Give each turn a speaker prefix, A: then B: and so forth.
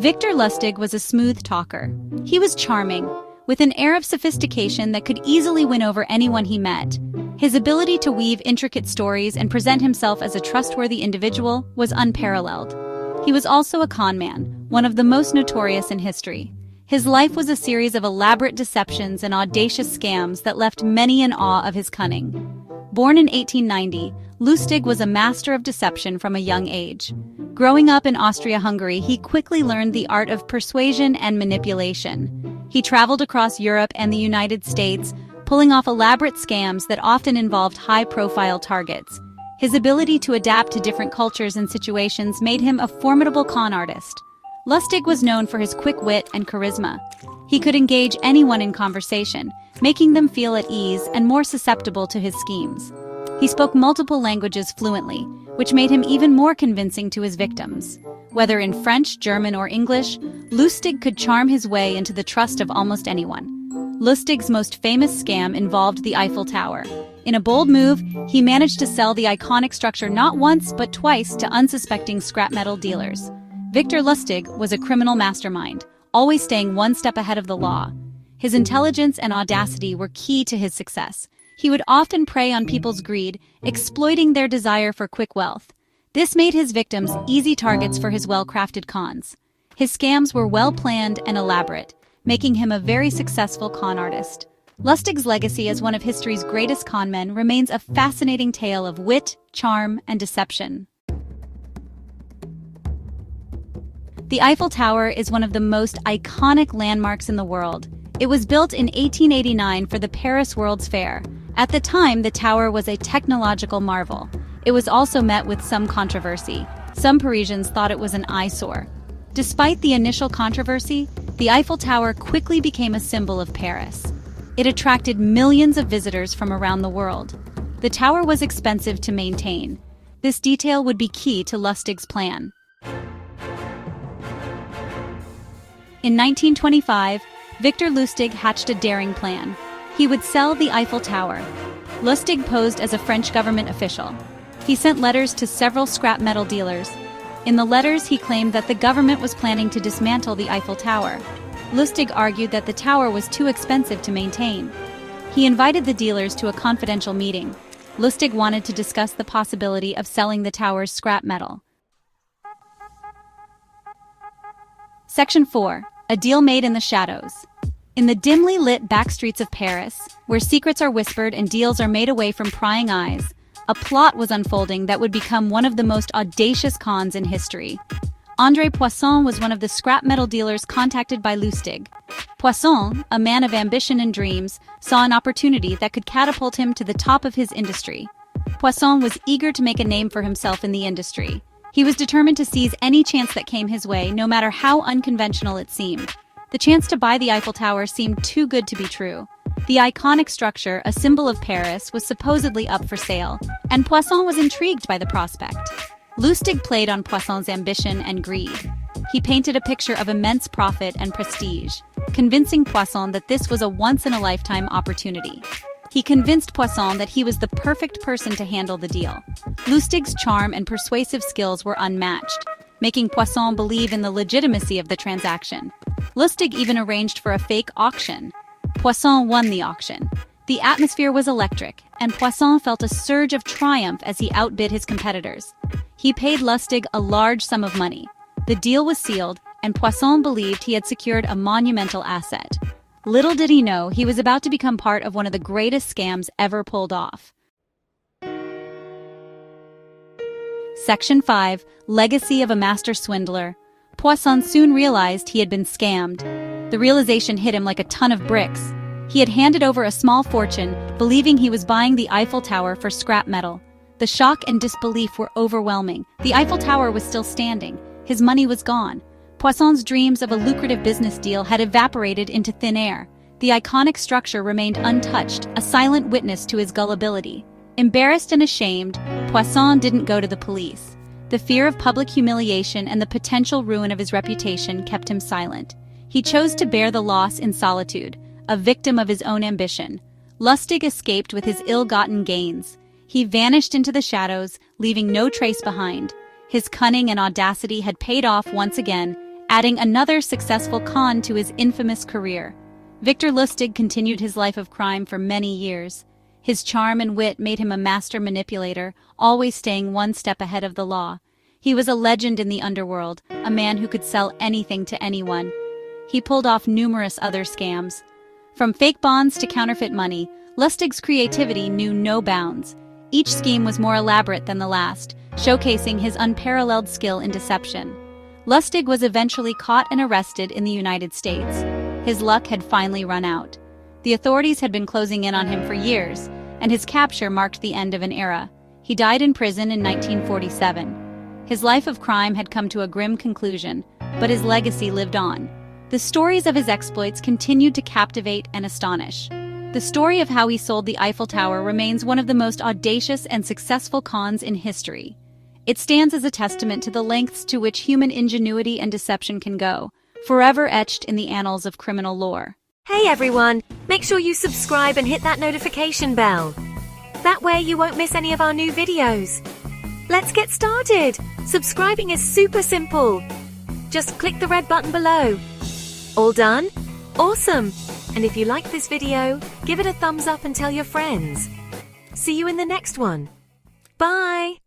A: Victor Lustig was a smooth talker. He was charming, with an air of sophistication that could easily win over anyone he met. His ability to weave intricate stories and present himself as a trustworthy individual was unparalleled. He was also a con man, one of the most notorious in history. His life was a series of elaborate deceptions and audacious scams that left many in awe of his cunning. Born in 1890, Lustig was a master of deception from a young age. Growing up in Austria-Hungary, he quickly learned the art of persuasion and manipulation. He traveled across Europe and the United States, pulling off elaborate scams that often involved high-profile targets. His ability to adapt to different cultures and situations made him a formidable con artist. Lustig was known for his quick wit and charisma. He could engage anyone in conversation, making them feel at ease and more susceptible to his schemes. He spoke multiple languages fluently, which made him even more convincing to his victims. Whether in French, German, or English, Lustig could charm his way into the trust of almost anyone. Lustig's most famous scam involved the Eiffel Tower. In a bold move, he managed to sell the iconic structure not once but twice to unsuspecting scrap metal dealers. Victor Lustig was a criminal mastermind, always staying one step ahead of the law. His intelligence and audacity were key to his success. He would often prey on people's greed, exploiting their desire for quick wealth. This made his victims easy targets for his well-crafted cons. His scams were well-planned and elaborate, making him a very successful con artist. Lustig's legacy as one of history's greatest con men remains a fascinating tale of wit, charm, and deception. The Eiffel Tower is one of the most iconic landmarks in the world. It was built in 1889 for the Paris World's Fair. At the time, the tower was a technological marvel. It was also met with some controversy. Some Parisians thought it was an eyesore. Despite the initial controversy, the Eiffel Tower quickly became a symbol of Paris. It attracted millions of visitors from around the world. The tower was expensive to maintain. This detail would be key to Lustig's plan. In 1925, Victor Lustig hatched a daring plan. He would sell the Eiffel Tower. Lustig posed as a French government official. He sent letters to several scrap metal dealers. In the letters, he claimed that the government was planning to dismantle the Eiffel Tower. Lustig argued that the tower was too expensive to maintain. He invited the dealers to a confidential meeting. Lustig wanted to discuss the possibility of selling the tower's scrap metal. Section 4. A deal made in the shadows. In the dimly lit back streets of Paris, where secrets are whispered and deals are made away from prying eyes, a plot was unfolding that would become one of the most audacious cons in history. André Poisson was one of the scrap metal dealers contacted by Lustig. Poisson, a man of ambition and dreams, saw an opportunity that could catapult him to the top of his industry. Poisson was eager to make a name for himself in the industry. He was determined to seize any chance that came his way, no matter how unconventional it seemed. The chance to buy the Eiffel Tower seemed too good to be true. The iconic structure, a symbol of Paris, was supposedly up for sale, and Poisson was intrigued by the prospect. Lustig played on Poisson's ambition and greed. He painted a picture of immense profit and prestige, convincing Poisson that this was a once-in-a-lifetime opportunity. He convinced Poisson that he was the perfect person to handle the deal. Lustig's charm and persuasive skills were unmatched, making Poisson believe in the legitimacy of the transaction. Lustig even arranged for a fake auction. Poisson won the auction. The atmosphere was electric, and Poisson felt a surge of triumph as he outbid his competitors. He paid Lustig a large sum of money. The deal was sealed, and Poisson believed he had secured a monumental asset. Little did he know he was about to become part of one of the greatest scams ever pulled off. Section 5. Legacy of a Master Swindler. Poisson soon realized he had been scammed. The realization hit him like a ton of bricks. He had handed over a small fortune, believing he was buying the Eiffel Tower for scrap metal. The shock and disbelief were overwhelming. The Eiffel Tower was still standing. His money was gone. Poisson's dreams of a lucrative business deal had evaporated into thin air. The iconic structure remained untouched, a silent witness to his gullibility. Embarrassed and ashamed, Poisson didn't go to the police. The fear of public humiliation and the potential ruin of his reputation kept him silent. He chose to bear the loss in solitude, a victim of his own ambition. Lustig escaped with his ill-gotten gains. He vanished into the shadows, leaving no trace behind. His cunning and audacity had paid off once again, adding another successful con to his infamous career. Victor Lustig continued his life of crime for many years. His charm and wit made him a master manipulator, always staying one step ahead of the law. He was a legend in the underworld, a man who could sell anything to anyone. He pulled off numerous other scams. From fake bonds to counterfeit money, Lustig's creativity knew no bounds. Each scheme was more elaborate than the last, showcasing his unparalleled skill in deception. Lustig was eventually caught and arrested in the United States. His luck had finally run out. The authorities had been closing in on him for years, and his capture marked the end of an era. He died in prison in 1947. His life of crime had come to a grim conclusion, but his legacy lived on. The stories of his exploits continued to captivate and astonish. The story of how he sold the Eiffel Tower remains one of the most audacious and successful cons in history. It stands as a testament to the lengths to which human ingenuity and deception can go, forever etched in the annals of criminal lore.
B: Hey everyone, make sure you subscribe and hit that notification bell. That way you won't miss any of our new videos. Let's get started. Subscribing is super simple. Just click the red button below. All done? Awesome! And if you like this video, give it a thumbs up and tell your friends. See you in the next one. Bye!